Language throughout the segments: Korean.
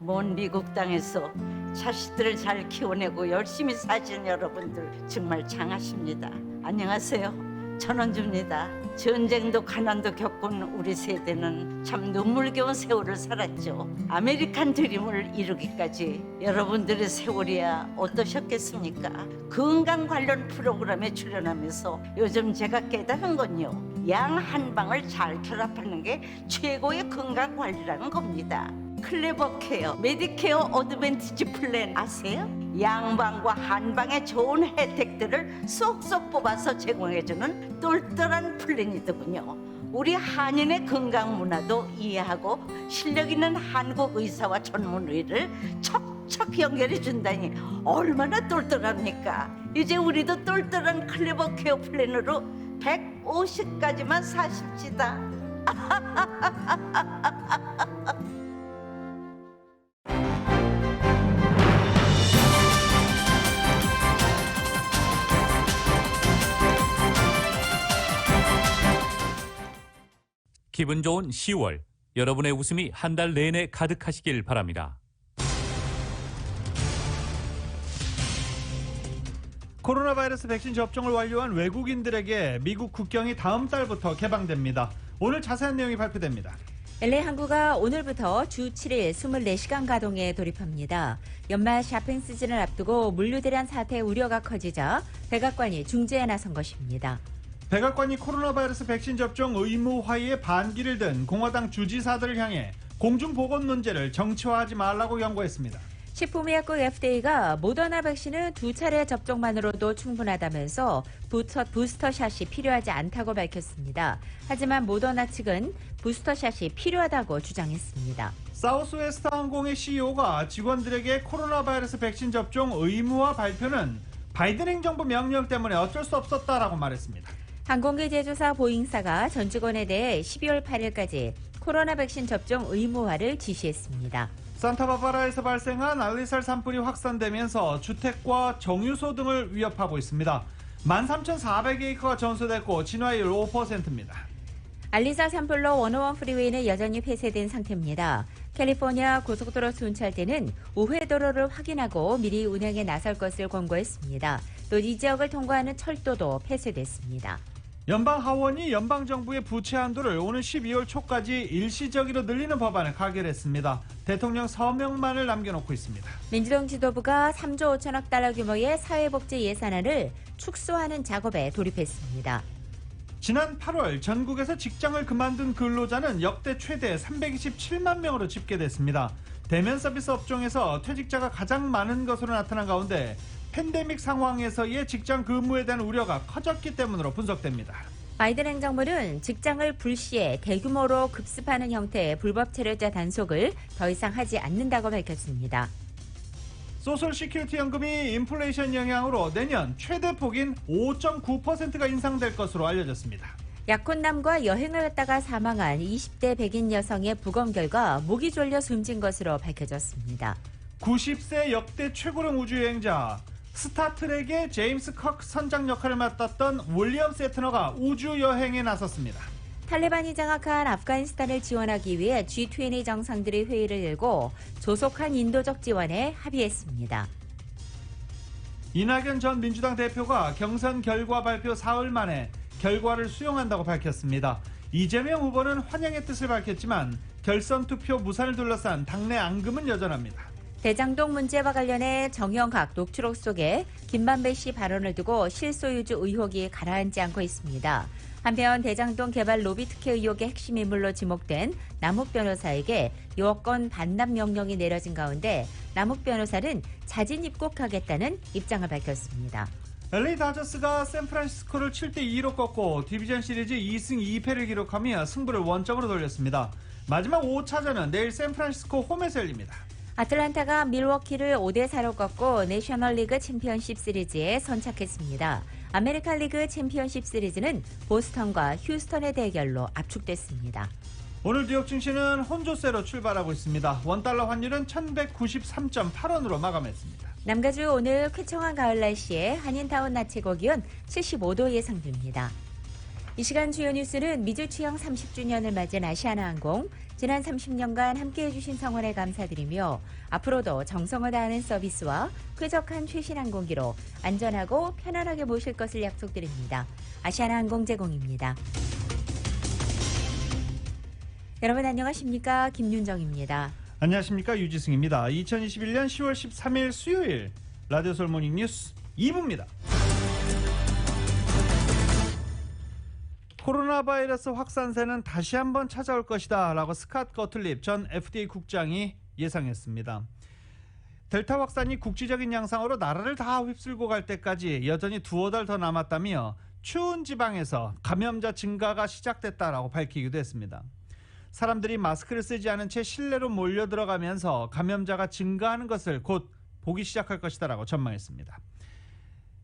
먼 미국 땅에서 자식들을 잘 키워내고 열심히 사신 여러분들 정말 장하십니다. 안녕하세요. 전원주입니다. 전쟁도 가난도 겪은 우리 세대는 참 눈물겨운 세월을 살았죠. 아메리칸 드림을 이루기까지 여러분들의 세월이야 어떠셨겠습니까? 건강 관련 프로그램에 출연하면서 요즘 제가 깨달은 건요, 양 한 방을 잘 결합하는 게 최고의 건강 관리라는 겁니다. 클레버 케어, 메디케어 어드밴티지 플랜 아세요? 양방과 한방의 좋은 혜택들을 쏙쏙 뽑아서 제공해주는 똘똘한 플랜이더군요. 우리 한인의 건강 문화도 이해하고 실력 있는 한국 의사와 전문의를 척척 연결해 준다니 얼마나 똘똘합니까? 이제 우리도 똘똘한 클레버 케어 플랜으로 150까지만 사십시다. 기분 좋은 10월, 여러분의 웃음이 한 달 내내 가득하시길 바랍니다. 코로나 바이러스 백신 접종을 완료한 외국인들에게 미국 국경이 다음 달부터 개방됩니다. 오늘 자세한 내용이 발표됩니다. LA 항구가 오늘부터 주 7일 24시간 가동에 돌입합니다. 연말 쇼핑 시즌을 앞두고 물류대란 사태 우려가 커지자 백악관이 중재에 나선 것입니다. 백악관이 코로나 바이러스 백신 접종 의무화에 반기를 든 공화당 주지사들을 향해 공중보건 문제를 정치화하지 말라고 경고했습니다. 식품의약국 FDA가 모더나 백신은 2차례 접종만으로도 충분하다면서 부스터샷이 필요하지 않다고 밝혔습니다. 하지만 모더나 측은 부스터샷이 필요하다고 주장했습니다. 사우스웨스트 항공의 CEO가 직원들에게 코로나 바이러스 백신 접종 의무화 발표는 바이든 행정부 명령 때문에 어쩔 수 없었다라고 말했습니다. 항공기 제조사 보잉사가 전 직원에 대해 12월 8일까지 코로나 백신 접종 의무화를 지시했습니다. 산타바바라에서 발생한 알리살 산불이 확산되면서 주택과 정유소 등을 위협하고 있습니다. 13,400에이커가 전소됐고 진화율 5%입니다. 알리살 산불로 101 프리웨이는 여전히 폐쇄된 상태입니다. 캘리포니아 고속도로 순찰대는 우회도로를 확인하고 미리 운행에 나설 것을 권고했습니다. 또 이 지역을 통과하는 철도도 폐쇄됐습니다. 연방하원이 연방정부의 부채 한도를 오는 12월 초까지 일시적으로 늘리는 법안을 가결했습니다. 대통령 서명만을 남겨놓고 있습니다. 민주당 지도부가 3조 5천억 달러 규모의 사회복지 예산안을 축소하는 작업에 돌입했습니다. 지난 8월 전국에서 직장을 그만둔 근로자는 역대 최대 327만 명으로 집계됐습니다. 대면 서비스 업종에서 퇴직자가 가장 많은 것으로 나타난 가운데 팬데믹 상황에서의 직장 근무에 대한 우려가 커졌기 때문으로 분석됩니다. 바이든 행정부는 직장을 불시에 대규모로 급습하는 형태의 불법 체류자 단속을 더 이상 하지 않는다고 밝혔습니다. 소셜 시큐리티 연금이 인플레이션 영향으로 내년 최대 폭인 5.9%가 인상될 것으로 알려졌습니다. 약혼남과 여행을 갔다가 사망한 20대 백인 여성의 부검 결과 목이 졸려 숨진 것으로 밝혀졌습니다. 90세 역대 최고령 우주여행자 스타트rek의 제임스 컥 선장 역할을 맡았던 윌리엄 세트너가 우주여행에 나섰습니다. 탈레반이 장악한 아프가니스탄을 지원하기 위해 G20 정상들이 회의를 열고 조속한 인도적 지원에 합의했습니다. 이낙연 전 민주당 대표가 경선 결과 발표 사흘 만에 결과를 수용한다고 밝혔습니다. 이재명 후보는 환영의 뜻을 밝혔지만 결선 투표 무산을 둘러싼 당내 앙금은 여전합니다. 대장동 문제와 관련해 정영학 녹취록 속에 김만배 씨 발언을 두고 실소유주 의혹이 가라앉지 않고 있습니다. 한편 대장동 개발 로비 특혜 의혹의 핵심 인물로 지목된 남욱 변호사에게 여권 반납 명령이 내려진 가운데 남욱 변호사는 자진 입국하겠다는 입장을 밝혔습니다. LA 다저스가 샌프란시스코를 7대2로 꺾고 디비전 시리즈 2승 2패를 기록하며 승부를 원점으로 돌렸습니다. 마지막 5차전은 내일 샌프란시스코 홈에서 열립니다. 아틀란타가 밀워키를 5대4로 꺾고 내셔널리그 챔피언십 시리즈에 선착했습니다. 아메리칸 리그 챔피언십 시리즈는 보스턴과 휴스턴의 대결로 압축됐습니다. 오늘 뉴욕 증시는 혼조세로 출발하고 있습니다. 원달러 환율은 1193.8원으로 마감했습니다. 남가주 오늘 쾌청한 가을 날씨에 한인타운 낮 최고 기온 75도 예상됩니다. 이 시간 주요 뉴스는 미주 취항 30주년을 맞은 아시아나항공, 지난 30년간 함께해 주신 성원에 감사드리며 앞으로도 정성을 다하는 서비스와 쾌적한 최신 항공기로 안전하고 편안하게 모실 것을 약속드립니다. 아시아나항공 제공입니다. 여러분 안녕하십니까? 김윤정입니다. 안녕하십니까? 유지승입니다. 2021년 10월 13일 수요일 라디오 서울 모닝 뉴스 2부입니다. 코로나 바이러스 확산세는 다시 한번 찾아올 것이다 라고 스캇 거틀립 전 FDA 국장이 예상했습니다. 델타 확산이 국지적인 양상으로 나라를 다 휩쓸고 갈 때까지 여전히 두어 달 더 남았다며 추운 지방에서 감염자 증가가 시작됐다라고 밝히기도 했습니다. 사람들이 마스크를 쓰지 않은 채 실내로 몰려 들어가면서 감염자가 증가하는 것을 곧 보기 시작할 것이다라고 전망했습니다.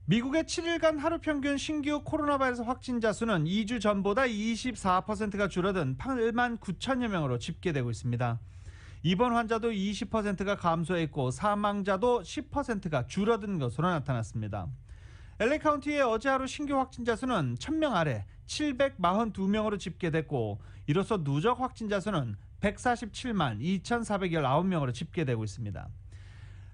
미국의 7일간 하루 평균 신규 코로나 바이러스 확진자 수는 2주 전보다 24%가 줄어든 8만 9천여 명으로 집계되고 있습니다. 입원 환자도 20%가 감소했고 사망자도 10%가 줄어든 것으로 나타났습니다. LA 카운티의 어제 하루 신규 확진자 수는 1000명 아래 742명으로 집계됐고 이로써 누적 확진자 수는 147만 2419명으로 집계되고 있습니다.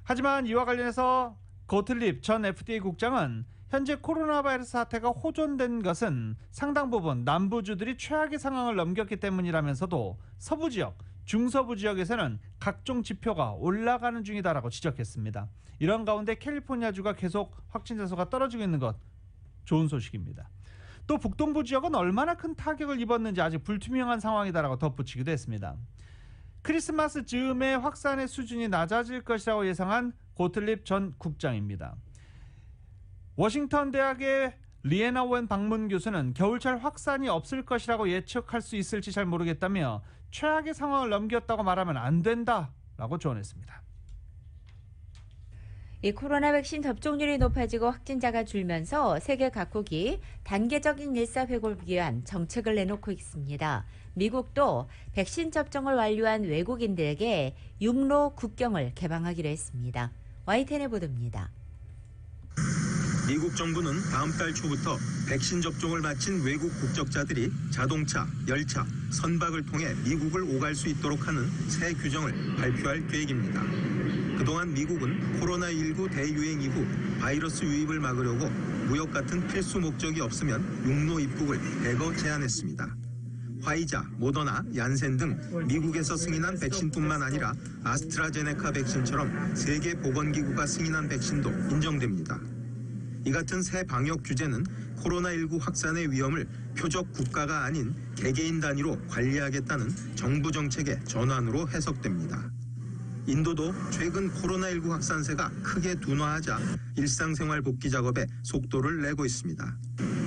하지만 이와 관련해서 거틀립 전 FDA 국장은 현재 코로나 바이러스 사태가 호전된 것은 상당 부분 남부주들이 최악의 상황을 넘겼기 때문이라면서도 서부 지역, 중서부 지역에서는 각종 지표가 올라가는 중이다라고 지적했습니다. 이런 가운데 캘리포니아주가 계속 확진자 수가 떨어지고 있는 것 좋은 소식입니다. 또 북동부 지역은 얼마나 큰 타격을 입었는지 아직 불투명한 상황이다라고 덧붙이기도 했습니다. 크리스마스 즈음에 확산의 수준이 낮아질 것이라고 예상한 고틀립 전 국장입니다. 워싱턴 대학의 리에나 웬 방문 교수는 겨울철 확산이 없을 것이라고 예측할 수 있을지 잘 모르겠다며 최악의 상황을 넘겼다고 말하면 안 된다라고 조언했습니다. 이 코로나 백신 접종률이 높아지고 확진자가 줄면서 세계 각국이 단계적인 일사회복을 위한 정책을 내놓고 있습니다. 미국도 백신 접종을 완료한 외국인들에게 육로 국경을 개방하기로 했습니다. YTN의 보도입니다. 미국 정부는 다음 달 초부터 백신 접종을 마친 외국 국적자들이 자동차, 열차, 선박을 통해 미국을 오갈 수 있도록 하는 새 규정을 발표할 계획입니다. 그동안 미국은 코로나19 대유행 이후 바이러스 유입을 막으려고 무역 같은 필수 목적이 없으면 육로 입국을 대거 제한했습니다. 화이자, 모더나, 얀센 등 미국에서 승인한 백신뿐만 아니라 아스트라제네카 백신처럼 세계보건기구가 승인한 백신도 인정됩니다. 이 같은 새 방역 규제는 코로나19 확산의 위험을 표적 국가가 아닌 개개인 단위로 관리하겠다는 정부 정책의 전환으로 해석됩니다. 인도도 최근 코로나19 확산세가 크게 둔화하자 일상생활 복귀 작업에 속도를 내고 있습니다.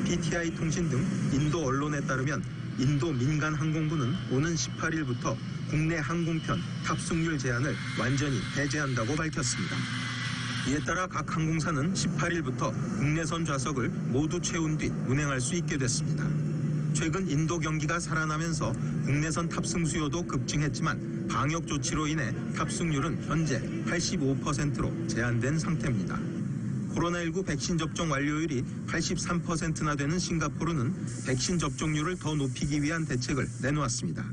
PTI 통신 등 인도 언론에 따르면 인도 민간항공부는 오는 18일부터 국내 항공편 탑승률 제한을 완전히 해제한다고 밝혔습니다. 이에 따라 각 항공사는 18일부터 국내선 좌석을 모두 채운 뒤 운행할 수 있게 됐습니다. 최근 인도 경기가 살아나면서 국내선 탑승 수요도 급증했지만 방역 조치로 인해 탑승률은 현재 85%로 제한된 상태입니다. 코로나19 백신 접종 완료율이 83%나 되는 싱가포르는 백신 접종률을 더 높이기 위한 대책을 내놓았습니다.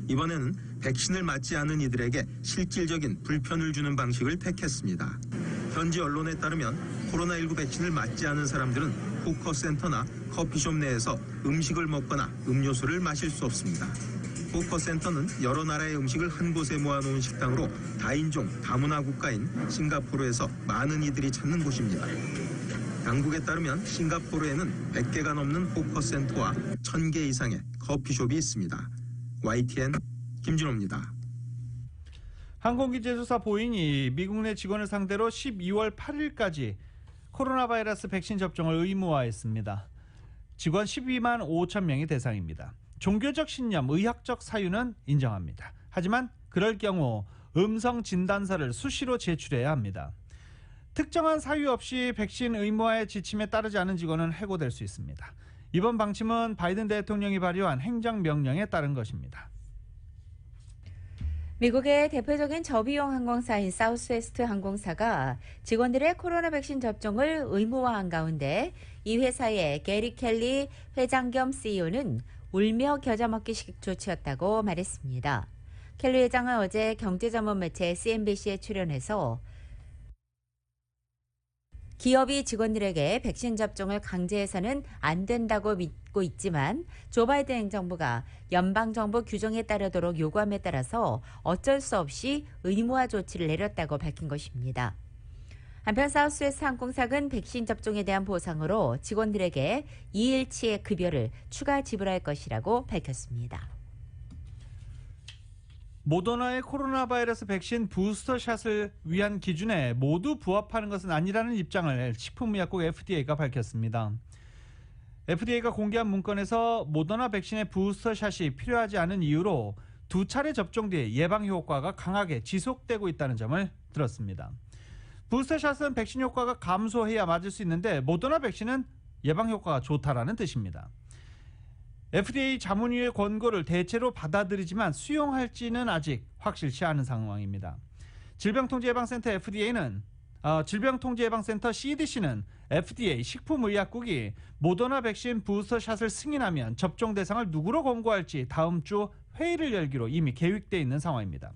이번에는 백신을 맞지 않은 이들에게 실질적인 불편을 주는 방식을 택했습니다. 현지 언론에 따르면 코로나19 백신을 맞지 않은 사람들은 포커센터나 커피숍 내에서 음식을 먹거나 음료수를 마실 수 없습니다. 포커센터는 여러 나라의 음식을 한 곳에 모아놓은 식당으로 다인종 다문화 국가인 싱가포르에서 많은 이들이 찾는 곳입니다. 당국에 따르면 싱가포르에는 100개가 넘는 포커센터와 1000개 이상의 커피숍이 있습니다. YTN 김진호입니다. 항공기 제조사 보잉이 미국 내 직원을 상대로 12월 8일까지 코로나 바이러스 백신 접종을 의무화했습니다. 직원 12만 5천 명이 대상입니다. 종교적 신념, 의학적 사유는 인정합니다. 하지만 그럴 경우 음성 진단서를 수시로 제출해야 합니다. 특정한 사유 없이 백신 의무화의 지침에 따르지 않은 직원은 해고될 수 있습니다. 이번 방침은 바이든 대통령이 발의한 행정명령에 따른 것입니다. 미국의 대표적인 저비용 항공사인 사우스웨스트 항공사가 직원들의 코로나 백신 접종을 의무화한 가운데 이 회사의 게리 켈리 회장 겸 CEO는 울며 겨자 먹기식 조치였다고 말했습니다. 켈리 회장은 어제 경제전문 매체 CNBC에 출연해서 기업이 직원들에게 백신 접종을 강제해서는 안 된다고 믿고 있지만 조 바이든 행정부가 연방정부 규정에 따르도록 요구함에 따라서 어쩔 수 없이 의무화 조치를 내렸다고 밝힌 것입니다. 한편 사우스웨스트 항공사는 백신 접종에 대한 보상으로 직원들에게 2일치의 급여를 추가 지불할 것이라고 밝혔습니다. 모더나의 코로나 바이러스 백신 부스터샷을 위한 기준에 모두 부합하는 것은 아니라는 입장을 식품의약국 FDA가 밝혔습니다. FDA가 공개한 문건에서 모더나 백신의 부스터샷이 필요하지 않은 이유로 2차례 접종 뒤에 예방 효과가 강하게 지속되고 있다는 점을 들었습니다. 부스터샷은 백신 효과가 감소해야 맞을 수 있는데 모더나 백신은 예방 효과가 좋다라는 뜻입니다. FDA 자문위의 권고를 대체로 받아들이지만 수용할지는 아직 확실치 않은 상황입니다. 질병통제예방센터 CDC는 FDA 식품의약국이 모더나 백신 부스터샷을 승인하면 접종 대상을 누구로 권고할지 다음 주 회의를 열기로 이미 계획되어 있는 상황입니다.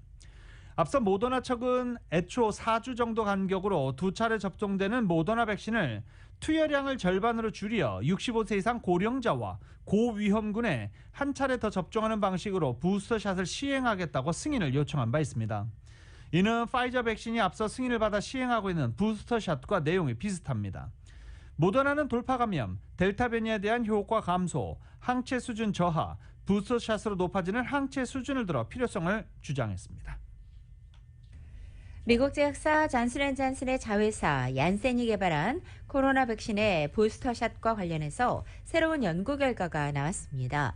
앞서 모더나 측은 애초 4주 정도 간격으로 2차례 접종되는 모더나 백신을 투여량을 절반으로 줄여 65세 이상 고령자와 고위험군에 한 차례 더 접종하는 방식으로 부스터샷을 시행하겠다고 승인을 요청한 바 있습니다. 이는 파이저 백신이 앞서 승인을 받아 시행하고 있는 부스터샷과 내용이 비슷합니다. 모더나는 돌파 감염, 델타 변이에 대한 효과 감소, 항체 수준 저하, 부스터샷으로 높아지는 항체 수준을 들어 필요성을 주장했습니다. 미국 제약사 잔슨앤잔슨의 자회사 얀센이 개발한 코로나 백신의 부스터샷과 관련해서 새로운 연구 결과가 나왔습니다.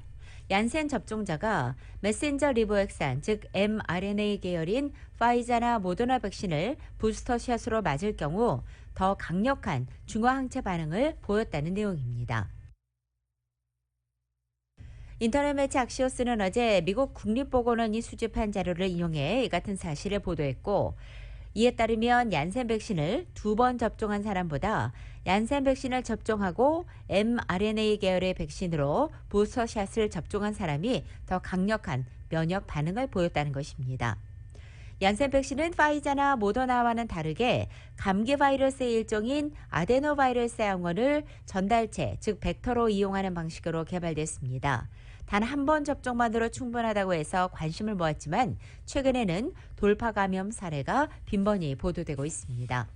얀센 접종자가 메신저 리보액산, 즉 mRNA 계열인 파이자나 모더나 백신을 부스터샷으로 맞을 경우 더 강력한 중화항체 반응을 보였다는 내용입니다. 인터넷 매체 악시오스는 어제 미국 국립보건원이 수집한 자료를 인용해 이 같은 사실을 보도했고, 이에 따르면 얀센 백신을 2번 접종한 사람보다 얀센 백신을 접종하고 mRNA 계열의 백신으로 부스터샷을 접종한 사람이 더 강력한 면역 반응을 보였다는 것입니다. 얀센 백신은 파이자나 모더나와는 다르게 감기 바이러스의 일종인 아데노바이러스의 항원을 전달체, 즉 벡터로 이용하는 방식으로 개발됐습니다. 단 한 번 접종만으로 충분하다고 해서 관심을 모았지만 최근에는 돌파 감염 사례가 빈번히 보도되고 있습니다.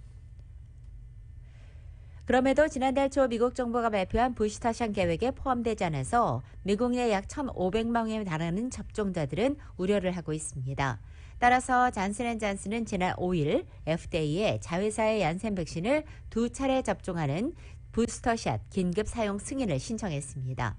그럼에도 지난달 초 미국 정부가 발표한 부스터샷 계획에 포함되지 않아서 미국 내 약 1,500만 명에 달하는 접종자들은 우려를 하고 있습니다. 따라서 잔슨앤잔슨은 지난 5일 FDA에 자회사의 얀센 백신을 2차례 접종하는 부스터샷 긴급 사용 승인을 신청했습니다.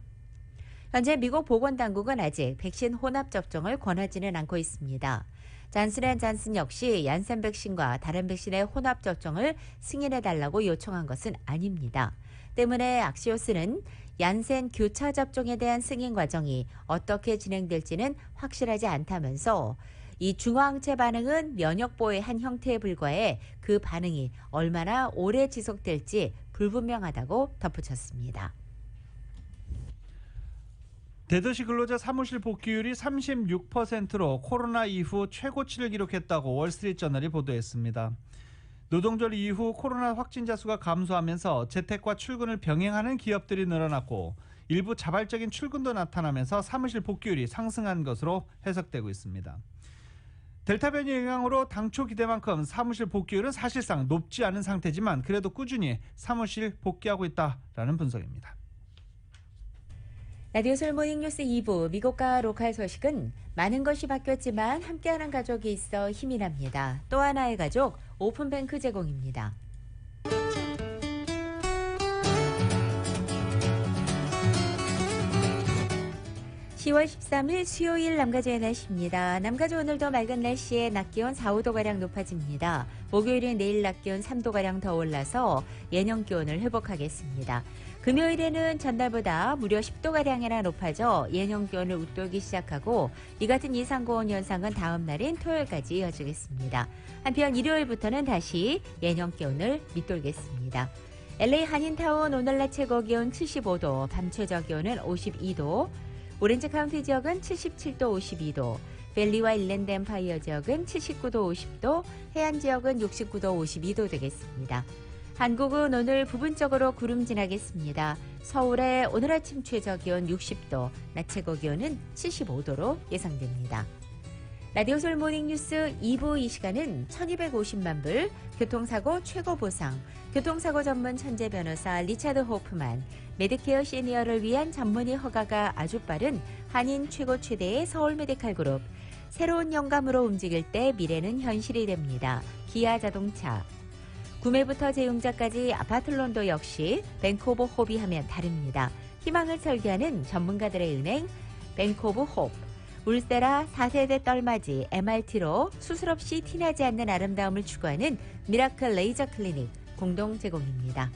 현재 미국 보건당국은 아직 백신 혼합 접종을 권하지는 않고 있습니다. 잔슨앤잔슨 역시 얀센 백신과 다른 백신의 혼합 접종을 승인해달라고 요청한 것은 아닙니다. 때문에 악시오스는 얀센 교차 접종에 대한 승인 과정이 어떻게 진행될지는 확실하지 않다면서 이 중화항체 반응은 면역보호의 한 형태에 불과해 그 반응이 얼마나 오래 지속될지 불분명하다고 덧붙였습니다. 대도시 근로자 사무실 복귀율이 36%로 코로나 이후 최고치를 기록했다고 월스트리트저널이 보도했습니다. 노동절 이후 코로나 확진자 수가 감소하면서 재택과 출근을 병행하는 기업들이 늘어났고 일부 자발적인 출근도 나타나면서 사무실 복귀율이 상승한 것으로 해석되고 있습니다. 델타 변이 영향으로 당초 기대만큼 사무실 복귀율은 사실상 높지 않은 상태지만 그래도 꾸준히 사무실 복귀하고 있다라는 분석입니다. 라디오 솔모닝 뉴스 2부 미국과 로컬 소식은 많은 것이 바뀌었지만 함께하는 가족이 있어 힘이 납니다. 또 하나의 가족 오픈뱅크 제공입니다. 10월 13일 수요일 남가주의 날씨입니다. 남가주 오늘도 맑은 날씨에 낮 기온 4, 5도가량 높아집니다. 목요일은 내일 낮 기온 3도가량 더 올라서 예년 기온을 회복하겠습니다. 금요일에는 전날보다 무려 10도가량이나 높아져 예년 기온을 웃돌기 시작하고 이 같은 이상고온 현상은 다음 날인 토요일까지 이어지겠습니다. 한편 일요일부터는 다시 예년 기온을 밑돌겠습니다. LA 한인타운 오늘 낮 최고 기온 75도, 밤 최저 기온은 52도, 오렌지 카운티 지역은 77도 52도, 밸리와 일랜드 엠파이어 지역은 79도 50도, 해안 지역은 69도 52도 되겠습니다. 한국은 오늘 부분적으로 구름 지나겠습니다. 서울의 오늘 아침 최저 기온 60도, 낮 최고 기온은 75도로 예상됩니다. 라디오솔 모닝뉴스 2부 이 시간은 1250만 불, 교통사고 최고 보상, 교통사고 전문 천재 변호사 리차드 호프만, 메디케어 시니어를 위한 전문의 허가가 아주 빠른 한인 최고 최대의 서울 메디칼 그룹, 새로운 영감으로 움직일 때 미래는 현실이 됩니다. 기아 자동차. 구매부터 재용자까지 아파트론도 역시 뱅크 오브 홉이 하면 다릅니다. 희망을 설계하는 전문가들의 은행 뱅크 오브 홉. 울세라 4세대 떨맞이 MRT로 수술 없이 티나지 않는 아름다움을 추구하는 미라클 레이저 클리닉 공동 제공입니다.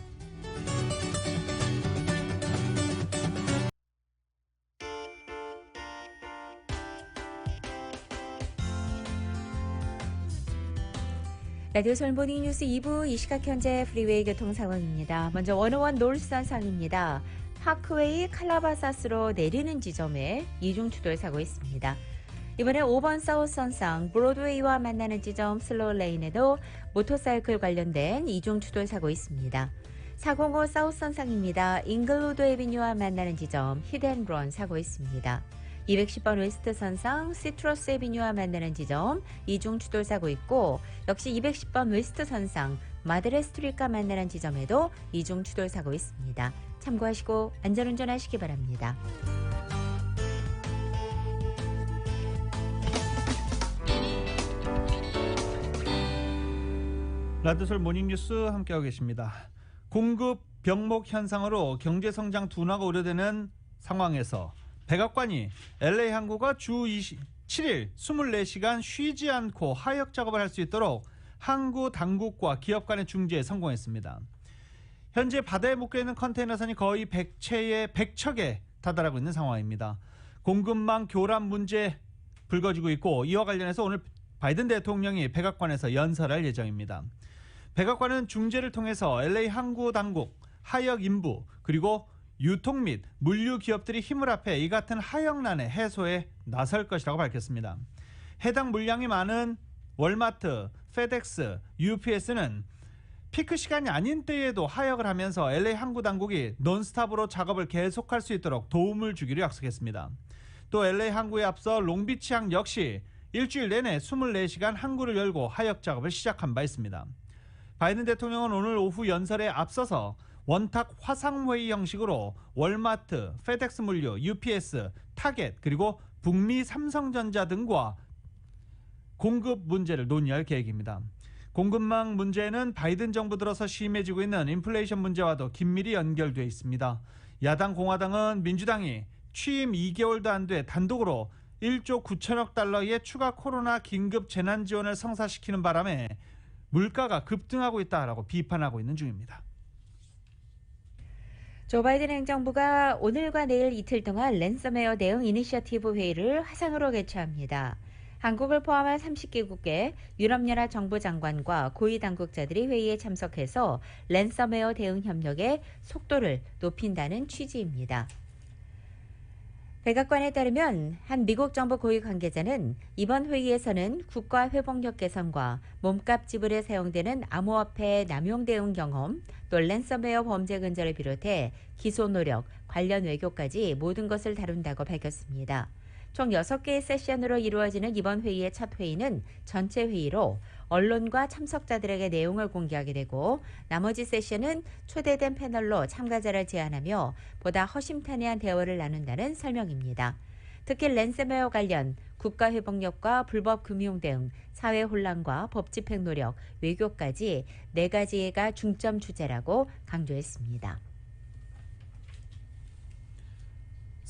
라디오 솔모닝 뉴스 2부 이 시각 현재 프리웨이 교통 상황입니다. 먼저 101 노스선상입니다. 파크웨이 칼라바사스로 내리는 지점에 이중 추돌 사고 있습니다. 이번에 5번 사우스선상 브로드웨이와 만나는 지점 슬로우 레인에도 모터사이클 관련된 이중 추돌 사고 있습니다. 405 사우스선상입니다. 잉글우드 에비뉴와 만나는 지점 히덴브런 사고 있습니다. 210번 웨스트 선상 시트러스 에비뉴와 만나는 지점 이중 추돌 사고 있고, 역시 210번 웨스트 선상 마드레 스트리트과 만나는 지점에도 이중 추돌 사고 있습니다. 참고하시고 안전운전하시기 바랍니다. 라디오솔 모닝뉴스 함께하고 계십니다. 공급 병목 현상으로 경제성장 둔화가 우려되는 상황에서 백악관이 LA 항구가 주 7일 24시간 쉬지 않고 하역 작업을 할 수 있도록 항구 당국과 기업 간의 중재에 성공했습니다. 현재 바다에 묶여있는 컨테이너선이 거의 100척에 다다르고 있는 상황입니다. 공급망 교란 문제 불거지고 있고, 이와 관련해서 오늘 바이든 대통령이 백악관에서 연설할 예정입니다. 백악관은 중재를 통해서 LA 항구 당국, 하역 인부, 그리고 유통 및 물류 기업들이 힘을 합해 이 같은 하역난의 해소에 나설 것이라고 밝혔습니다. 해당 물량이 많은 월마트, 페덱스, UPS는 피크 시간이 아닌 때에도 하역을 하면서 LA 항구 당국이 논스톱으로 작업을 계속할 수 있도록 도움을 주기로 약속했습니다. 또 LA 항구에 앞서 롱비치 항 역시 일주일 내내 24시간 항구를 열고 하역 작업을 시작한 바 있습니다. 바이든 대통령은 오늘 오후 연설에 앞서서 원탁 화상회의 형식으로 월마트, 페덱스 물류, UPS, 타겟 그리고 북미 삼성전자 등과 공급 문제를 논의할 계획입니다. 공급망 문제는 바이든 정부 들어서 심해지고 있는 인플레이션 문제와도 긴밀히 연결되어 있습니다. 야당 공화당은 민주당이 취임 2개월도 안 돼 단독으로 1조 9천억 달러의 추가 코로나 긴급 재난 지원을 성사시키는 바람에 물가가 급등하고 있다라고 비판하고 있는 중입니다. 조 바이든 행정부가 오늘과 내일 이틀 동안 랜섬웨어 대응 이니셔티브 회의를 화상으로 개최합니다. 한국을 포함한 30개국의 유럽연합 정부 장관과 고위 당국자들이 회의에 참석해서 랜섬웨어 대응 협력의 속도를 높인다는 취지입니다. 백악관에 따르면 한 미국 정부 고위 관계자는 이번 회의에서는 국가 회복력 개선과 몸값 지불에 사용되는 암호화폐 남용 대응 경험, 또 랜섬웨어 범죄 근절을 비롯해 기소 노력, 관련 외교까지 모든 것을 다룬다고 밝혔습니다. 총 6개의 세션으로 이루어지는 이번 회의의 첫 회의는 전체 회의로 언론과 참석자들에게 내용을 공개하게 되고, 나머지 세션은 초대된 패널로 참가자를 제안하며 보다 허심탄회한 대화를 나눈다는 설명입니다. 특히 랜섬웨어 관련 국가 회복력과 불법 금융 대응, 사회 혼란과 법 집행 노력, 외교까지 4가지가 중점 주제라고 강조했습니다.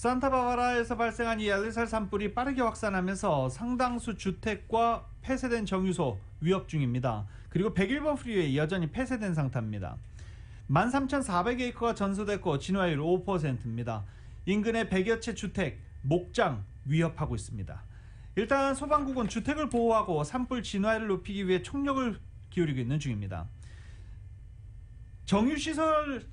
산타바바라에서 발생한 이 엘리살 산불이 빠르게 확산하면서 상당수 주택과 폐쇄된 정유소 위협 중입니다. 그리고 101번 프리웨이 여전히 폐쇄된 상태입니다. 13,400에이커가 전소됐고 진화율 5%입니다. 인근의 100여 채 주택, 목장 위협하고 있습니다. 일단 소방국은 주택을 보호하고 산불 진화율을 높이기 위해 총력을 기울이고 있는 중입니다. 정유시설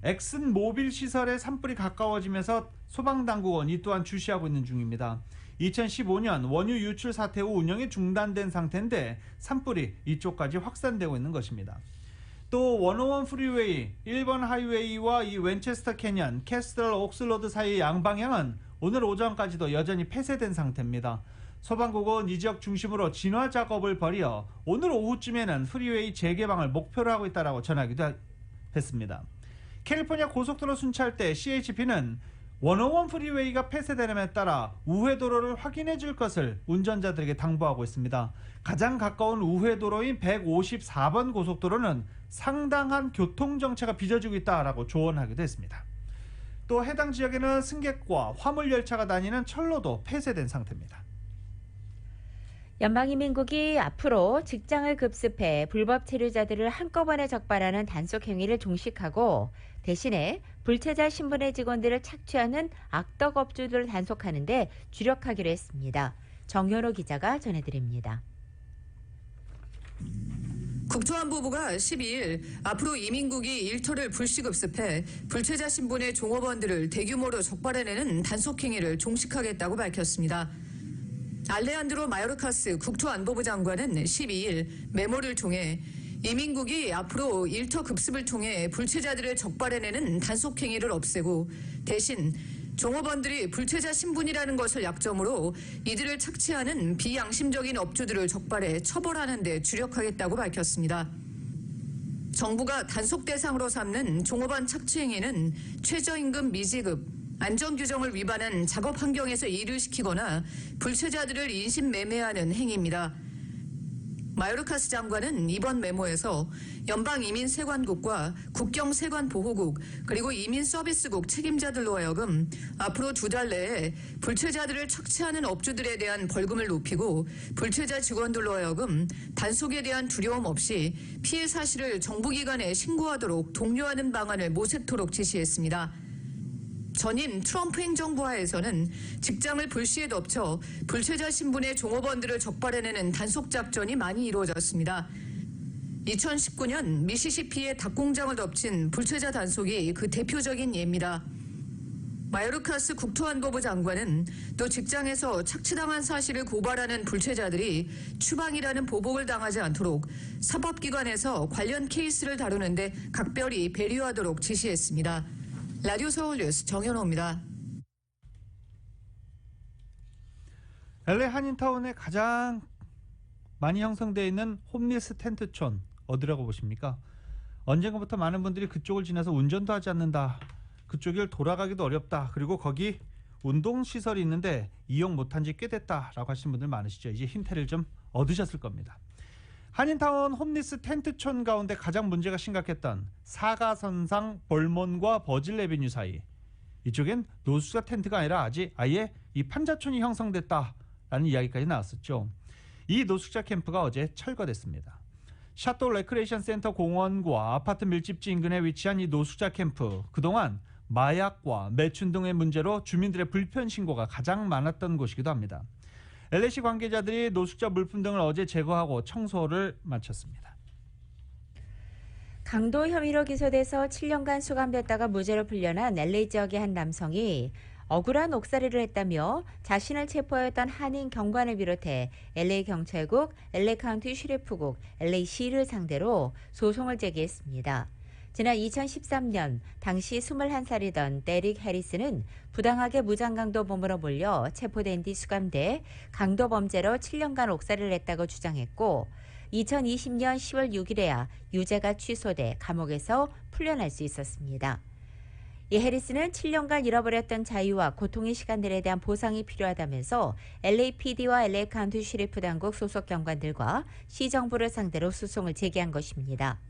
엑슨모빌 시설에 산불이 가까워지면서 소방당국은 이 또한 주시하고 있는 중입니다. 2015년 원유 유출 사태 후 운영이 중단된 상태인데 산불이 이쪽까지 확산되고 있는 것입니다. 또 101 프리웨이, 1번 하이웨이와 이 웬체스터 캐년, 캐스터 옥슬로드 사이의 양방향은 오늘 오전까지도 여전히 폐쇄된 상태입니다. 소방국은 이 지역 중심으로 진화 작업을 벌여 오늘 오후쯤에는 프리웨이 재개방을 목표로 하고 있다고 전하기도 했습니다. 캘리포니아 고속도로 순찰대 CHP는 101 프리웨이가 폐쇄됨에 따라 우회도로를 확인해 줄 것을 운전자들에게 당부하고 있습니다. 가장 가까운 우회도로인 154번 고속도로는 상당한 교통정체가 빚어지고 있다고 조언하기도 했습니다. 또 해당 지역에는 승객과 화물열차가 다니는 철로도 폐쇄된 상태입니다. 연방이민국이 앞으로 직장을 급습해 불법 체류자들을 한꺼번에 적발하는 단속 행위를 종식하고 대신에 불체자 신분의 직원들을 착취하는 악덕업주들을 단속하는 데 주력하기로 했습니다. 정현호 기자가 전해드립니다. 국토안보부가 12일 앞으로 이민국이 일터를 불시급습해 불체자 신분의 종업원들을 대규모로 적발해내는 단속행위를 종식하겠다고 밝혔습니다. 알레한드로 마요르카스 국토안보부 장관은 12일 메모를 통해 이민국이 앞으로 일터 급습을 통해 불체자들을 적발해내는 단속행위를 없애고 대신 종업원들이 불체자 신분이라는 것을 약점으로 이들을 착취하는 비양심적인 업주들을 적발해 처벌하는 데 주력하겠다고 밝혔습니다. 정부가 단속 대상으로 삼는 종업원 착취 행위는 최저임금 미지급, 안전규정을 위반한 작업 환경에서 일을 시키거나 불체자들을 인신매매하는 행위입니다. 마요르카스 장관은 이번 메모에서 연방이민세관국과 국경세관보호국 그리고 이민서비스국 책임자들로 하여금 앞으로 2달 내에 불체자들을 착취하는 업주들에 대한 벌금을 높이고 불체자 직원들로 하여금 단속에 대한 두려움 없이 피해 사실을 정부기관에 신고하도록 독려하는 방안을 모색토록 지시했습니다. 전임 트럼프 행정부 하에서는 직장을 불시에 덮쳐 불체자 신분의 종업원들을 적발해내는 단속 작전이 많이 이루어졌습니다. 2019년 미시시피의 닭공장을 덮친 불체자 단속이 그 대표적인 예입니다. 마요르카스 국토안보부 장관은 또 직장에서 착취당한 사실을 고발하는 불체자들이 추방이라는 보복을 당하지 않도록 사법기관에서 관련 케이스를 다루는데 각별히 배려하도록 지시했습니다. 라디오 서울 뉴스 정현호입니다. LA 한인타운에 가장 많이 형성되어 있는 홈리스 텐트촌 어디라고 보십니까? 언젠가부터 많은 분들이 그쪽을 지나서 운전도 하지 않는다. 그쪽을 돌아가기도 어렵다. 그리고 거기 운동시설이 있는데 이용 못한 지 꽤 됐다라고 하시는 분들 많으시죠. 이제 힌트를 좀 얻으셨을 겁니다. 한인타운 홈리스 텐트촌 가운데 가장 문제가 심각했던 사가선상 볼몬과 버질 레비뉴 사이, 이쪽엔 노숙자 텐트가 아니라 아예 이 판자촌이 형성됐다라는 이야기까지 나왔었죠. 이 노숙자 캠프가 어제 철거됐습니다. 샤또 레크레이션 센터 공원과 아파트 밀집지 인근에 위치한 이 노숙자 캠프, 그동안 마약과 매춘 등의 문제로 주민들의 불편 신고가 가장 많았던 곳이기도 합니다. LA시 관계자들이 노숙자 물품 등을 어제 제거하고 청소를 마쳤습니다. 강도 혐의로 기소돼서 7년간 수감됐다가 무죄로 풀려난 LA 지역의 한 남성이 억울한 옥살이를 했다며 자신을 체포했던 한인 경관을 비롯해 LA 경찰국, LA 카운티 슈리프국, LA시를 상대로 소송을 제기했습니다. 지난 2013년 당시 21살이던 데릭 해리스는 부당하게 무장강도범으로 몰려 체포된 뒤 수감돼 강도범죄로 7년간 옥살이를 했다고 주장했고 2020년 10월 6일에야 유죄가 취소돼 감옥에서 풀려날 수 있었습니다. 이 해리스는 7년간 잃어버렸던 자유와 고통의 시간들에 대한 보상이 필요하다면서 LAPD와 LA 카운티 슈리프 당국 소속 경관들과 시정부를 상대로 소송을 제기한 것입니다.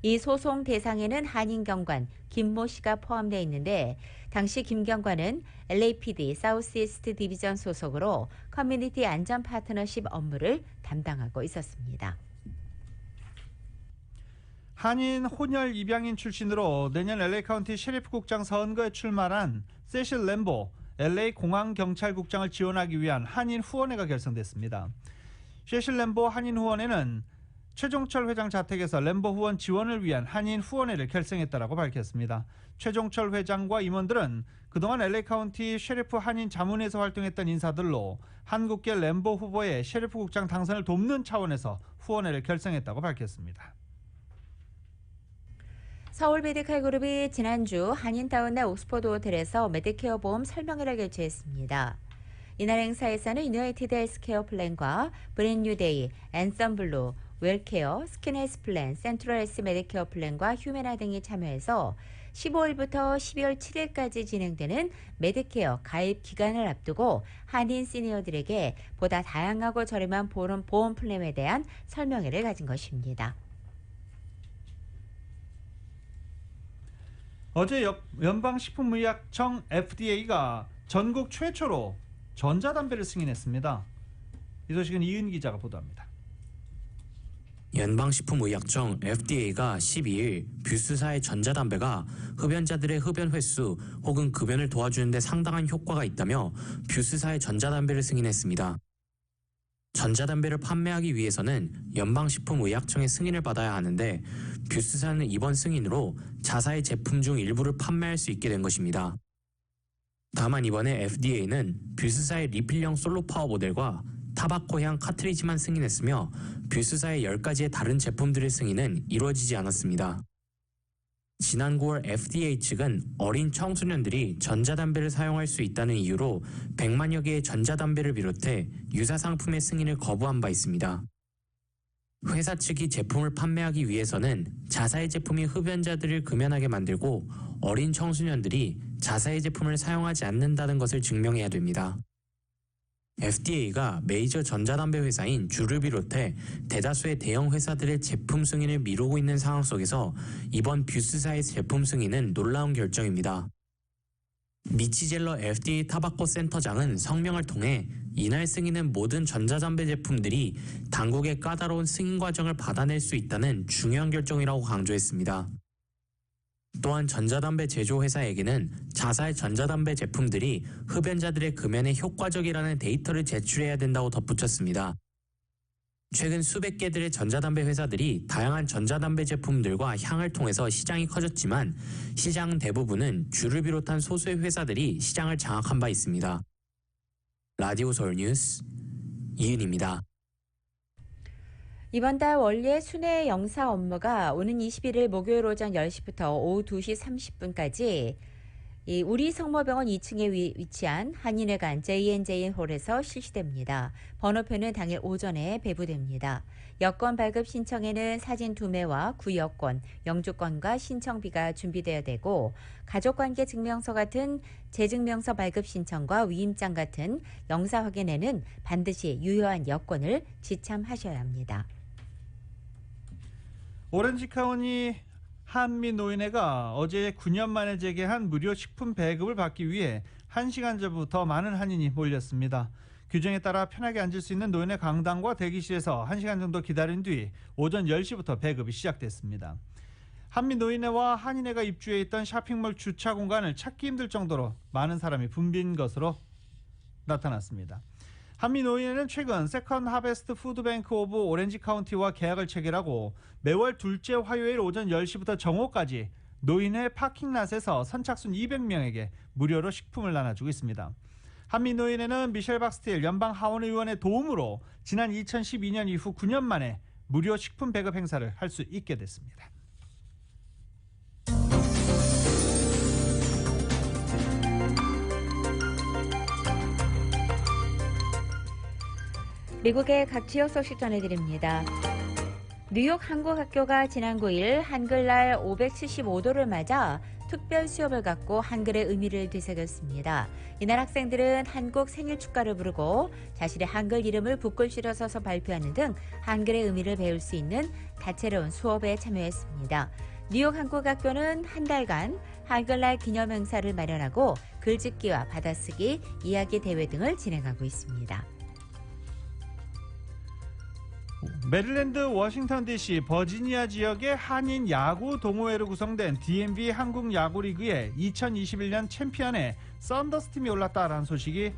이 소송 대상에는 한인경관 김모 씨가 포함되어 있는데 당시 김 경관은 LAPD 사우스이스트 디비전 소속으로 커뮤니티 안전 파트너십 업무를 담당하고 있었습니다. 한인 혼혈 입양인 출신으로 내년 LA 카운티 셰리프국장 선거에 출마한 세실 램보 LA 공항경찰국장을 지원하기 위한 한인 후원회가 결성됐습니다. 세실 램보 한인 후원회는 최종철 회장 자택에서 램보 후원 지원을 위한 한인 후원회를 결성했다고 밝혔습니다. 최종철 회장과 임원들은 그동안 LA 카운티 셰리프 한인 자문회에서 활동했던 인사들로 한국계 램보 후보의 셰리프국장 당선을 돕는 차원에서 후원회를 결성했다고 밝혔습니다. 서울 메디칼 그룹이 지난주 한인타운 내 옥스퍼드 호텔에서 메디케어 보험 설명회를 개최했습니다. 이날 행사에서는 유나이티드 헬스케어 플랜과 브랜뉴데이, 앤썸블루, 웰케어, 스킨헬스 플랜, 센트럴 헬스 메디케어 플랜과 휴메나 등이 참여해서 15일부터 12월 7일까지 진행되는 메디케어 가입 기간을 앞두고 한인 시니어들에게 보다 다양하고 저렴한 보험 플랜에 대한 설명회를 가진 것입니다. 어제 연방식품의약청 FDA가 전국 최초로 전자담배를 승인했습니다. 이 소식은 이은 기자가 보도합니다. 연방식품의약청 FDA가 12일 뷰스사의 전자담배가 흡연자들의 흡연 횟수 혹은 급연을 도와주는 데 상당한 효과가 있다며 뷰스사의 전자담배를 승인했습니다. 전자담배를 판매하기 위해서는 연방식품의약청의 승인을 받아야 하는데 뷰스사는 이번 승인으로 자사의 제품 중 일부를 판매할 수 있게 된 것입니다. 다만 이번에 FDA는 뷰스사의 리필형 솔로 파워 모델과 타바코향 카트리지만 승인했으며 뷰스사의 10가지의 다른 제품들의 승인은 이루어지지 않았습니다. 지난 9월 FDA 측은 어린 청소년들이 전자담배를 사용할 수 있다는 이유로 100만여 개의 전자담배를 비롯해 유사 상품의 승인을 거부한 바 있습니다. 회사 측이 제품을 판매하기 위해서는 자사의 제품이 흡연자들을 금연하게 만들고 어린 청소년들이 자사의 제품을 사용하지 않는다는 것을 증명해야 됩니다. FDA가 메이저 전자담배 회사인 주를 비롯해 대다수의 대형 회사들의 제품 승인을 미루고 있는 상황 속에서 이번 뷰스사의 제품 승인은 놀라운 결정입니다. 미치젤러 FDA 타바코 센터장은 성명을 통해 이날 승인은 모든 전자담배 제품들이 당국의 까다로운 승인 과정을 받아낼 수 있다는 중요한 결정이라고 강조했습니다. 또한 전자담배 제조회사에게는 자사의 전자담배 제품들이 흡연자들의 금연에 효과적이라는 데이터를 제출해야 된다고 덧붙였습니다. 최근 수백 개들의 전자담배 회사들이 다양한 전자담배 제품들과 향을 통해서 시장이 커졌지만 시장 대부분은 주를 비롯한 소수의 회사들이 시장을 장악한 바 있습니다. 라디오 서울 뉴스 이은입니다. 이번 달 원래 순회 영사 업무가 오는 21일 목요일 오전 10시부터 오후 2시 30분까지 우리 성모병원 2층에 위치한 한인회관 JNJN 홀에서 실시됩니다. 번호표는 당일 오전에 배부됩니다. 여권 발급 신청에는 사진 2매와 구여권, 영주권과 신청비가 준비되어야 되고 가족관계 증명서 같은 재증명서 발급 신청과 위임장 같은 영사 확인에는 반드시 유효한 여권을 지참하셔야 합니다. 오렌지 카운티 한미노인회가 어제 9년 만에 재개한 무료 식품 배급을 받기 위해 1시간 전부터 많은 한인이 몰렸습니다. 규정에 따라 편하게 앉을 수 있는 노인회 강당과 대기실에서 1시간 정도 기다린 뒤 오전 10시부터 배급이 시작됐습니다. 한미노인회와 한인회가 입주해 있던 쇼핑몰 주차 공간을 찾기 힘들 정도로 많은 사람이 붐빈 것으로 나타났습니다. 한미노인회는 최근 세컨 하베스트 푸드뱅크 오브 오렌지 카운티와 계약을 체결하고 매월 둘째 화요일 오전 10시부터 정오까지 노인회 파킹랏에서 선착순 200명에게 무료로 식품을 나눠주고 있습니다. 한미노인회는 미셸 박스틸 연방 하원의원의 도움으로 지난 2012년 이후 9년 만에 무료 식품 배급 행사를 할 수 있게 됐습니다. 미국의 각 지역 소식 전해드립니다. 뉴욕 한국학교가 지난 9일 한글날 575도를 맞아 특별 수업을 갖고 한글의 의미를 되새겼습니다. 이날 학생들은 한국 생일 축가를 부르고 자신의 한글 이름을 붓글씨로 써서 발표하는 등 한글의 의미를 배울 수 있는 다채로운 수업에 참여했습니다. 뉴욕 한국학교는 한 달간 한글날 기념 행사를 마련하고 글짓기와 받아쓰기, 이야기 대회 등을 진행하고 있습니다. 메릴랜드, 워싱턴 DC, 버지니아 지역의 한인 야구 동호회로 구성된 DMV 한국 야구 리그의 2021년 챔피언에 썬더스 팀이 올랐다라는 소식이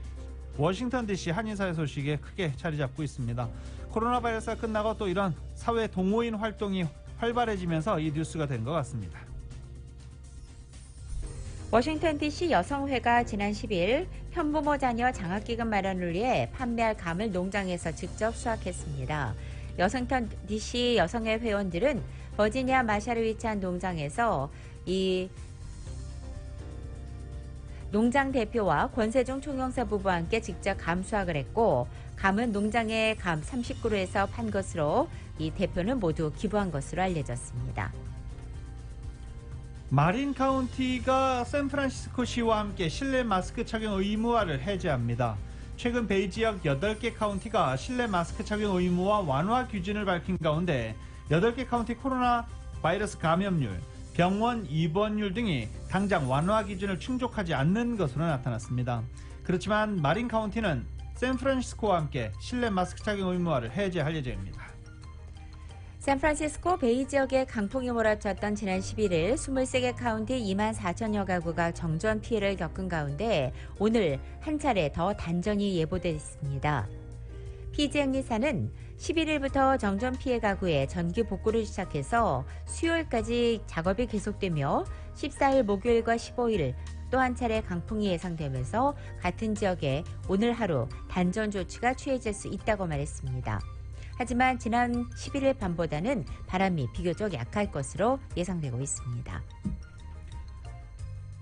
워싱턴 DC 한인사회 소식에 크게 자리 잡고 있습니다. 코로나 바이러스가 끝나고 또 이런 사회 동호인 활동이 활발해지면서 이 뉴스가 된 것 같습니다. 워싱턴 DC 여성회가 지난 10일 현부모 자녀 장학기금 마련을 위해 판매할 감을 농장에서 직접 수확했습니다. 워싱턴 DC 여성회 회원들은 버지니아 마샬에 위치한 농장에서 이 농장 대표와 권세종 총영사 부부와 함께 직접 감 수확을 했고, 감은 농장에 감 30그루에서 판 것으로 이 대표는 모두 기부한 것으로 알려졌습니다. 마린 카운티가 샌프란시스코시와 함께 실내 마스크 착용 의무화를 해제합니다. 최근 베이 지역 8개 카운티가 실내 마스크 착용 의무화 완화 규진을 밝힌 가운데 8개 카운티 코로나 바이러스 감염률, 병원 입원율 등이 당장 완화 기준을 충족하지 않는 것으로 나타났습니다. 그렇지만 마린 카운티는 샌프란시스코와 함께 실내 마스크 착용 의무화를 해제할 예정입니다. 샌프란시스코 베이 지역에 강풍이 몰아쳤던 지난 11일 23개 카운티 2만 4천여 가구가 정전 피해를 겪은 가운데 오늘 한 차례 더 단전이 예보됐습니다. PG&E사는 11일부터 정전 피해 가구의 전기 복구를 시작해서 수요일까지 작업이 계속되며 14일 목요일과 15일 또 한 차례 강풍이 예상되면서 같은 지역에 오늘 하루 단전 조치가 취해질 수 있다고 말했습니다. 하지만 지난 11일 밤보다는 바람이 비교적 약할 것으로 예상되고 있습니다.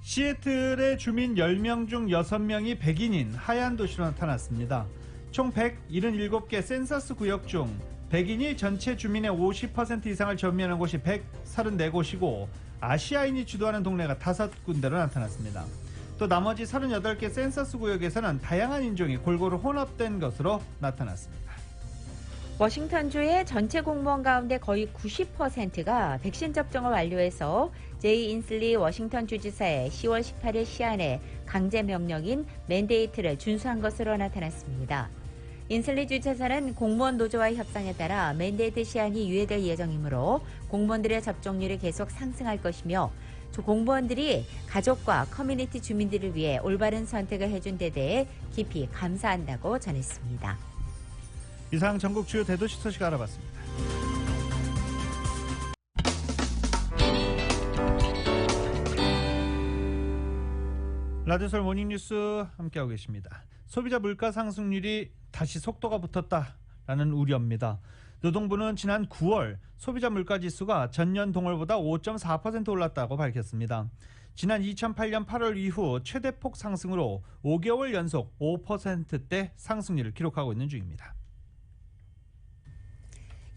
시애틀의 주민 10명 중 6명이 백인인 하얀 도시로 나타났습니다. 총 177개 센서스 구역 중 백인이 전체 주민의 50% 이상을 점유하는 곳이 134곳이고 아시아인이 주도하는 동네가 5군데로 나타났습니다. 또 나머지 38개 센서스 구역에서는 다양한 인종이 골고루 혼합된 것으로 나타났습니다. 워싱턴주의 전체 공무원 가운데 거의 90%가 백신 접종을 완료해서 제이 인슬리 워싱턴 주지사의 10월 18일 시한에 강제 명령인 맨데이트를 준수한 것으로 나타났습니다. 인슬리 주지사는 공무원 노조와의 협상에 따라 맨데이트 시한이 유예될 예정이므로 공무원들의 접종률이 계속 상승할 것이며 공무원들이 가족과 커뮤니티 주민들을 위해 올바른 선택을 해준 데 대해 깊이 감사한다고 전했습니다. 이상 전국 주요 대도시 소식 알아봤습니다. 라디오솔 모닝뉴스 함께하고 계십니다. 소비자 물가 상승률이 다시 속도가 붙었다라는 우려입니다. 노동부는 지난 9월 소비자 물가 지수가 전년 동월보다 5.4% 올랐다고 밝혔습니다. 지난 2008년 8월 이후 최대폭 상승으로 5개월 연속 5%대 상승률을 기록하고 있는 중입니다.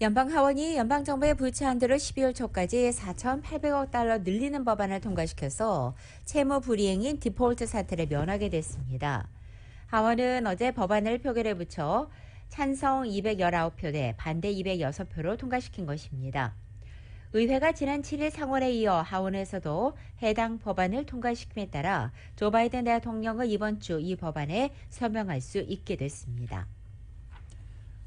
연방하원이 연방정부의 부채 한도를 12월 초까지 4,800억 달러 늘리는 법안을 통과시켜서 채무 불이행인 디폴트 사태를 면하게 됐습니다. 하원은 어제 법안을 표결에 붙여 찬성 219표 대 반대 206표로 통과시킨 것입니다. 의회가 지난 7일 상원에 이어 하원에서도 해당 법안을 통과시킴에 따라 조 바이든 대통령은 이번 주 이 법안에 서명할 수 있게 됐습니다.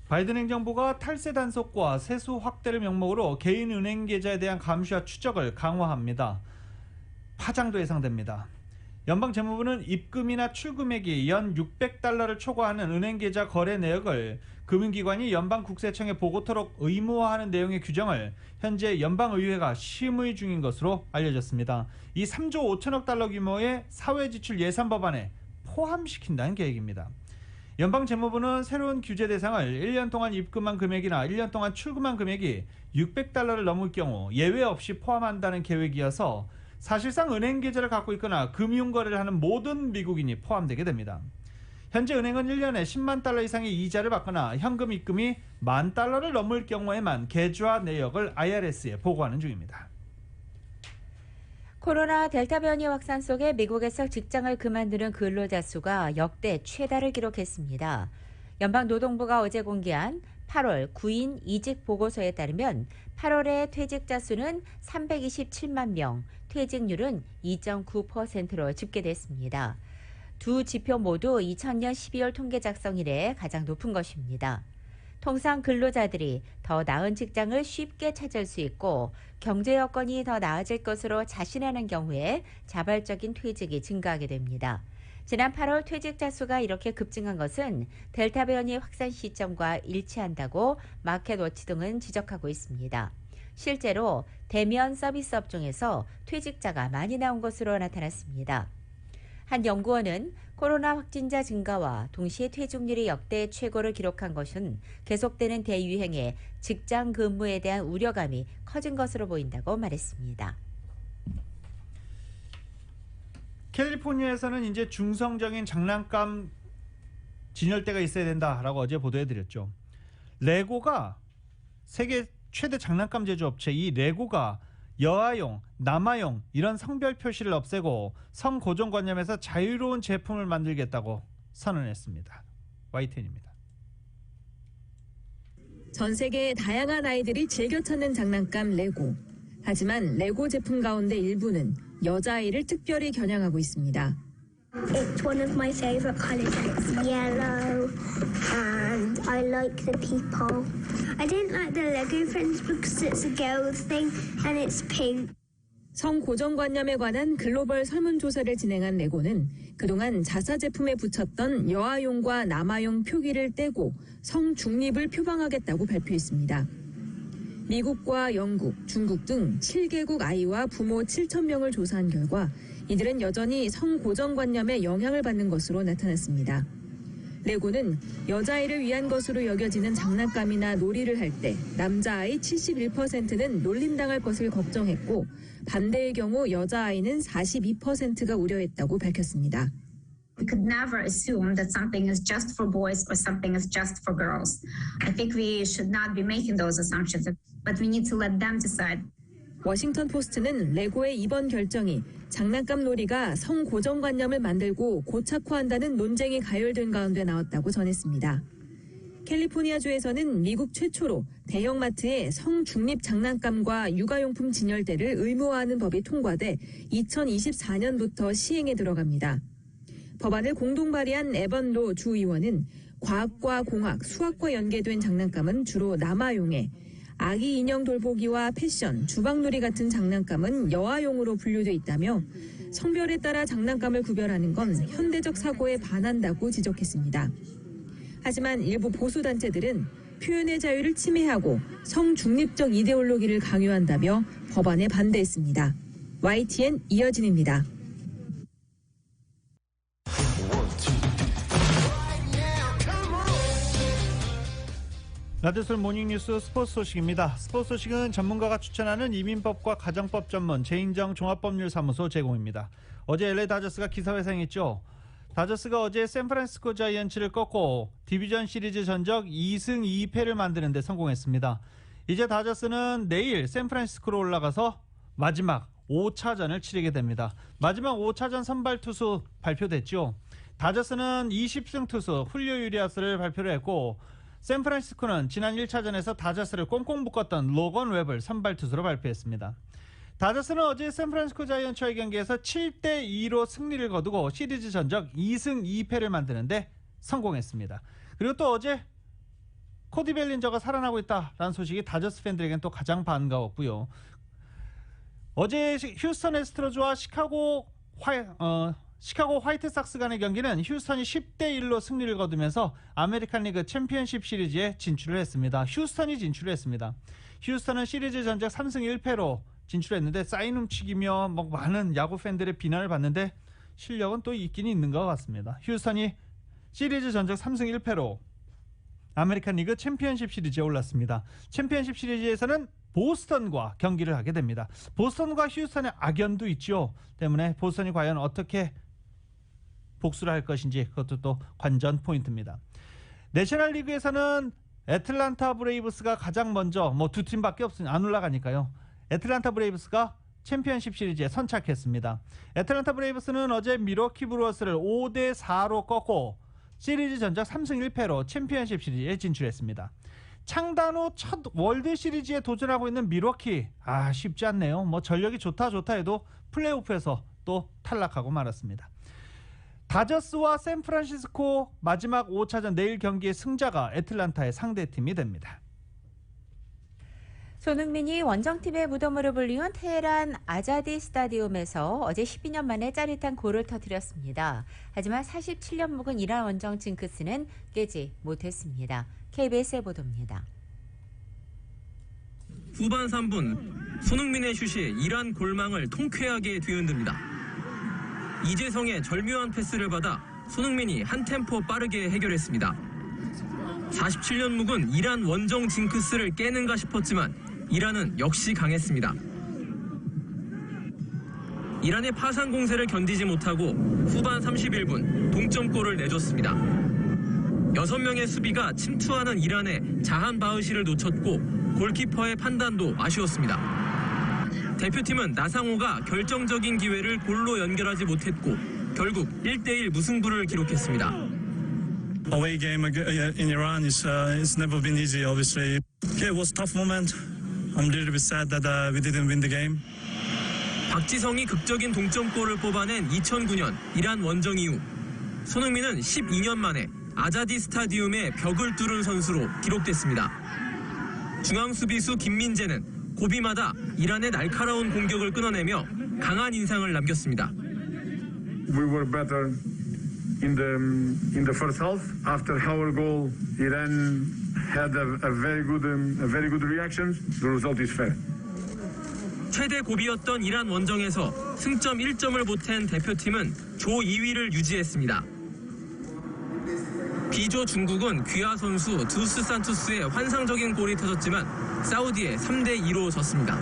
바이든 행정부가 탈세 단속과 세수 확대를 명목으로 개인 은행 계좌에 대한 감시와 추적을 강화합니다. 파장도 예상됩니다. 연방재무부는 입금이나 출금액이 연 600달러를 초과하는 은행 계좌 거래 내역을 금융기관이 연방국세청에 보고토록 의무화하는 내용의 규정을 현재 연방의회가 심의 중인 것으로 알려졌습니다. 이 3조 5천억 달러 규모의 사회지출 예산 법안에 포함시킨다는 계획입니다. 연방재무부는 새로운 규제 대상을 1년 동안 입금한 금액이나 1년 동안 출금한 금액이 600달러를 넘을 경우 예외 없이 포함한다는 계획이어서 사실상 은행 계좌를 갖고 있거나 금융거래를 하는 모든 미국인이 포함되게 됩니다. 현재 은행은 1년에 10만 달러 이상의 이자를 받거나 현금 입금이 $10,000를 넘을 경우에만 계좌 내역을 IRS에 보고하는 중입니다. 코로나 델타 변이 확산 속에 미국에서 직장을 그만두는 근로자 수가 역대 최다를 기록했습니다. 연방노동부가 어제 공개한 8월 구인 이직 보고서에 따르면 8월의 퇴직자 수는 327만 명, 퇴직률은 2.9%로 집계됐습니다. 두 지표 모두 2000년 12월 통계 작성 이래 가장 높은 것입니다. 통상 근로자들이 더 나은 직장을 쉽게 찾을 수 있고 경제 여건이 더 나아질 것으로 자신하는 경우에 자발적인 퇴직이 증가하게 됩니다. 지난 8월 퇴직자 수가 이렇게 급증한 것은 델타 변이 확산 시점과 일치한다고 마켓워치 등은 지적하고 있습니다. 실제로 대면 서비스 업종에서 퇴직자가 많이 나온 것으로 나타났습니다. 한 연구원은 코로나 확진자 증가와 동시에 퇴직률이 역대 최고를 기록한 것은 계속되는 대유행에 직장 근무에 대한 우려감이 커진 것으로 보인다고 말했습니다. 캘리포니아에서는 이제 중성적인 장난감 진열대가 있어야 된다라고 어제 보도해드렸죠. 레고가 세계 최대 장난감 제조업체 이 레고가 여아용, 남아용 이런 성별 표시를 없애고 성고정관념에서 자유로운 제품을 만들겠다고 선언했습니다. YTN입니다. 전 세계의 다양한 아이들이 즐겨 찾는 장난감 레고. 하지만 레고 제품 가운데 일부는 여자아이를 특별히 겨냥하고 있습니다. It's one of my favorite colors and it's yellow and I like the people. I didn't like the Lego Friends because it's a girl thing and it's pink. 성고정관념에 관한 글로벌 설문조사를 진행한 레고는 그동안 자사 제품에 붙였던 여아용과 남아용 표기를 떼고 성중립을 표방하겠다고 발표했습니다. 미국과 영국, 중국 등 7개국 아이와 부모 7,000명을 조사한 결과 이들은 여전히 성고정관념에 영향을 받는 것으로 나타났습니다. 레고는 여자아이를 위한 것으로 여겨지는 장난감이나 놀이를 할 때 남자아이 71%는 놀림당할 것을 걱정했고 반대의 경우 여자아이는 42%가 우려했다고 밝혔습니다. We could never assume that something is just for boys or something is just for girls. I think we should not be making those assumptions, but we need to let them decide. 워싱턴 포스트는 레고의 이번 결정이 장난감 놀이가 성고정관념을 만들고 고착화한다는 논쟁이 가열된 가운데 나왔다고 전했습니다. 캘리포니아주에서는 미국 최초로 대형마트에 성중립 장난감과 육아용품 진열대를 의무화하는 법이 통과돼 2024년부터 시행에 들어갑니다. 법안을 공동 발의한 에번 로 주의원은 과학과 공학, 수학과 연계된 장난감은 주로 남아용에 아기 인형 돌보기와 패션, 주방놀이 같은 장난감은 여아용으로 분류돼 있다며 성별에 따라 장난감을 구별하는 건 현대적 사고에 반한다고 지적했습니다. 하지만 일부 보수단체들은 표현의 자유를 침해하고 성중립적 이데올로기를 강요한다며 법안에 반대했습니다. YTN 이어진입니다. 라디오솔 모닝뉴스 스포츠 소식입니다. 스포츠 소식은 전문가가 추천하는 이민법과 가정법 전문 제인정 종합법률사무소 제공입니다. 어제 LA 다저스가 기사회생했죠. 다저스가 어제 샌프란시스코 자이언츠를 꺾고 디비전 시리즈 전적 2승 2패를 만드는 데 성공했습니다. 이제 다저스는 내일 샌프란시스코로 올라가서 마지막 5차전을 치르게 됩니다. 마지막 5차전 선발 투수 발표됐죠. 다저스는 20승 투수 훌리오 유리아스를 발표를 했고 샌프란시스코는 지난 1차전에서 다저스를 꽁꽁 묶었던 로건 웹을 선발 투수로 발표했습니다. 다저스는 어제 샌프란시스코 자이언츠와의 경기에서 7대2로 승리를 거두고 시리즈 전적 2승 2패를 만드는데 성공했습니다. 그리고 또 어제 코디 벨린저가 살아나고 있다라는 소식이 다저스 팬들에겐 또 가장 반가웠고요. 어제 휴스턴 애스트로즈와 시카고 화이트삭스 간의 경기는 휴스턴이 10대1로 승리를 거두면서 아메리칸 리그 챔피언십 시리즈에 진출을 했습니다. 휴스턴이 진출을 했습니다. 휴스턴은 시리즈 전적 3승 1패로 진출했는데 사인 훔치기며 많은 야구 팬들의 비난을 받는데 실력은 또 있긴 있는 것 같습니다. 휴스턴이 시리즈 전적 3승 1패로 아메리칸 리그 챔피언십 시리즈에 올랐습니다. 챔피언십 시리즈에서는 보스턴과 경기를 하게 됩니다. 보스턴과 휴스턴의 악연도 있죠. 때문에 보스턴이 과연 어떻게 복수를 할 것인지 그것도 또 관전 포인트입니다. 내셔널리그에서는 애틀란타 브레이브스가 가장 먼저 두 팀밖에 없으니 안 올라가니까요. 애틀란타 브레이브스가 챔피언십 시리즈에 선착했습니다. 애틀란타 브레이브스는 어제 밀워키 브루어스를 5대4로 꺾고 시리즈 전적 3승 1패로 챔피언십 시리즈에 진출했습니다. 창단 후 첫 월드 시리즈에 도전하고 있는 밀워키, 쉽지 않네요. 전력이 좋다 해도 플레이오프에서 또 탈락하고 말았습니다. 다저스와 샌프란시스코 마지막 5차전 내일 경기의 승자가 애틀란타의 상대팀이 됩니다. 손흥민이 원정팀의 무덤으로 불리운 테헤란 아자디 스타디움에서 어제 12년 만에 짜릿한 골을 터뜨렸습니다. 하지만 47년 묵은 이란 원정 징크스는 깨지 못했습니다. KBS의 보도입니다. 후반 3분 손흥민의 슛이 이란 골망을 통쾌하게 뒤흔듭니다. 이재성의 절묘한 패스를 받아 손흥민이 한 템포 빠르게 해결했습니다. 47년 묵은 이란 원정 징크스를 깨는가 싶었지만 이란은 역시 강했습니다. 이란의 파상 공세를 견디지 못하고 후반 31분 동점골을 내줬습니다. 6명의 수비가 침투하는 이란의 자한 바흐시를 놓쳤고 골키퍼의 판단도 아쉬웠습니다. 대표팀은 나상호가 결정적인 기회를 골로 연결하지 못했고 결국 1대1 무승부를 기록했습니다. Away game in Iran is never been easy. Obviously, it was a tough moment. I'm a little bit sad that we didn't win the game. 박지성이 극적인 동점골을 뽑아낸 2009년 이란 원정 이후 손흥민은 12년 만에 아자디 스타디움의 벽을 뚫은 선수로 기록됐습니다. 중앙 수비수 김민재는 고비마다 이란의 날카로운 공격을 끊어내며 강한 인상을 남겼습니다. We were better in the first half. After our goal, Iran had a very good reaction. The result is fair. 최대 고비였던 이란 원정에서 승점 1점을 보탠 대표팀은 조 2위를 유지했습니다. B조 중국은 귀화 선수 두스 산투스의 환상적인 골이 터졌지만 사우디에 3대2로 졌습니다.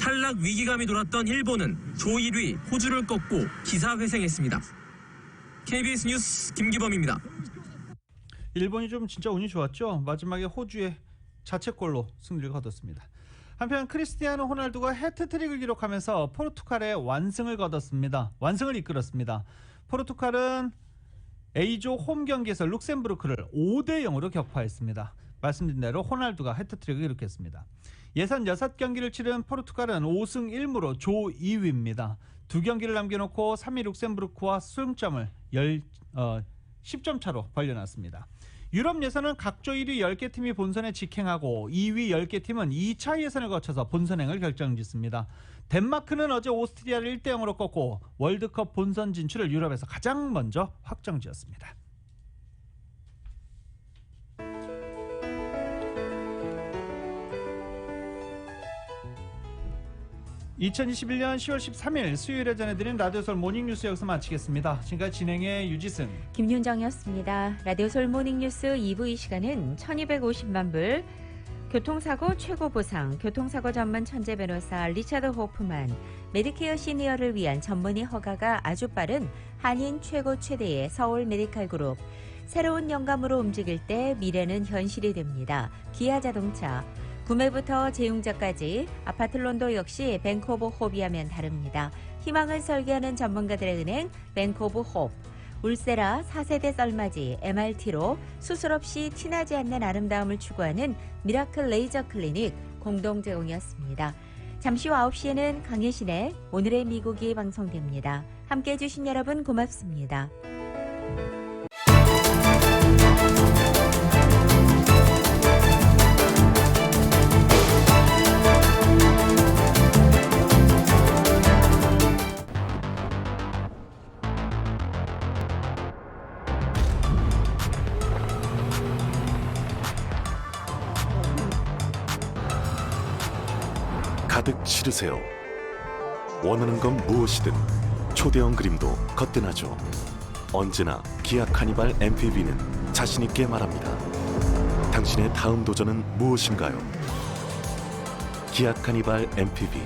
탈락 위기감이 돌았던 일본은 조 1위 호주를 꺾고 기사회생했습니다. KBS 뉴스 김기범입니다. 일본이 좀 진짜 운이 좋았죠. 마지막에 호주의 자책골로 승리를 거뒀습니다. 한편 크리스티아노 호날두가 해트트릭을 기록하면서 포르투갈의 완승을 이끌었습니다. 포르투갈은 A조 홈 경기에서 룩셈부르크를 5대0으로 격파했습니다. 말씀드린 대로 호날두가 해트트릭을 기록했습니다. 예선 6경기를 치른 포르투갈은 5승 1무로 조 2위입니다. 2경기를 남겨놓고 3위 룩셈부르크와 승점을 10점 차로 벌려놨습니다. 유럽 예선은 각조 1위 10개 팀이 본선에 직행하고 2위 10개 팀은 2차 예선을 거쳐서 본선행을 결정짓습니다. 덴마크는 어제 오스트리아를 1대0으로 꺾고 월드컵 본선 진출을 유럽에서 가장 먼저 확정지었습니다. (2021년 10월 13일) 수요일에 전해드린 라디오솔 모닝뉴스 여기서 마치겠습니다. 지금까지 진행의 유지승, 김윤정이었습니다. 라디오솔 모닝뉴스 2부 이 시간은 1250만 불 교통사고 최고 보상, 교통사고 전문 천재 변호사 리차드 호프만, 메디케어 시니어를 위한 전문의 허가가 아주 빠른 한인 최고 최대의 서울 메디칼 그룹, 새로운 영감으로 움직일 때 미래는 현실이 됩니다. 기아 자동차, 구매부터 재용자까지 아파트론도 역시 뱅크 오브 홉이하면 다릅니다. 희망을 설계하는 전문가들의 은행 뱅크 오브 홉, 울세라 4세대 썰맞이 MRT로 수술 없이 티나지 않는 아름다움을 추구하는 미라클 레이저 클리닉 공동 제공이었습니다. 잠시 후 9시에는 강혜신의 오늘의 미국이 방송됩니다. 함께해 주신 여러분 고맙습니다. 가득 실으세요. 원하는 건 무엇이든 초대형 그림도 거뜬하죠. 언제나 기아 카니발 MPV는 자신있게 말합니다. 당신의 다음 도전은 무엇인가요? 기아 카니발 MPV